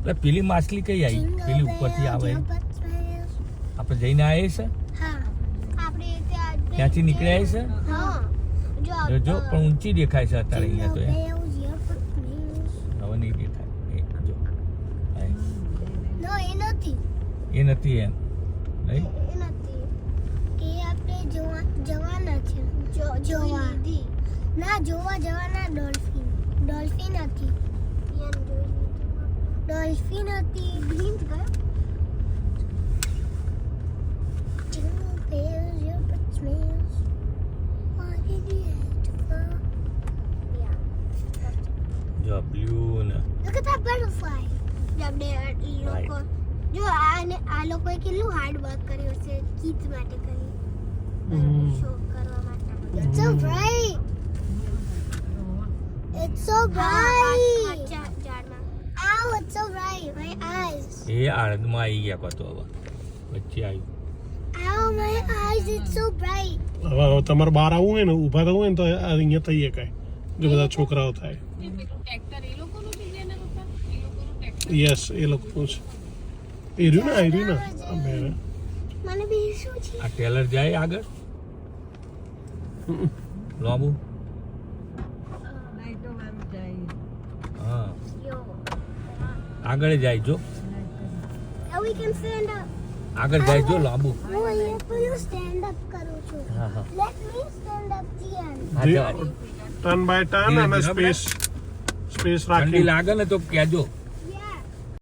એટલે પેલી માછલી કઈ આવી? પેલી ઉપરથી આવે આપણે જઈને આવીએ છે ત્યાંથી નીકળ્યા છે જો પણ ઊંચી દેખાય છે અત્યારે અહીંયા તો હવે નહીં દેખાય જો એ નથી એમ નહીં જોવા જવાના ડોલ્ફિન હતી બ્લિંક ગયો જો બ્લુ ને Look at that butterfly. જો આ લોકોએ કેટલું હાર્ડ વર્ક કર્યું છે કિડ્સ માટે કરી શો કરવા માટે. It's so bright. It's so bright. Ow, it's so bright. My eyes. એ આળંદમાં આવી ગયા પાછો હવે વચ્ચે આવ્યું. Ow, my eyes. It's so bright. હવે તમારે બહાર આવવું હોય ને ઊભા થવું હોય ને તો અહીંયા થઈએ કાંઈ જો બધા છોકરાઓ થાય. યસ એ લોકોનું છે. એ રહ્યું ને મને બી શું છે આ ટેલર જાય આગળ લાંબુ હા આગળ જાય જો Now we can stand up. આગળ જાય જો લાંબુ હું અહીંયા પેલું સ્ટેન્ડ અપ કરું છું. હા હા Let me stand up Tian. Turn by turn અને સ્પેસ ઠંડી રાખી લાગે ને તો કહેજો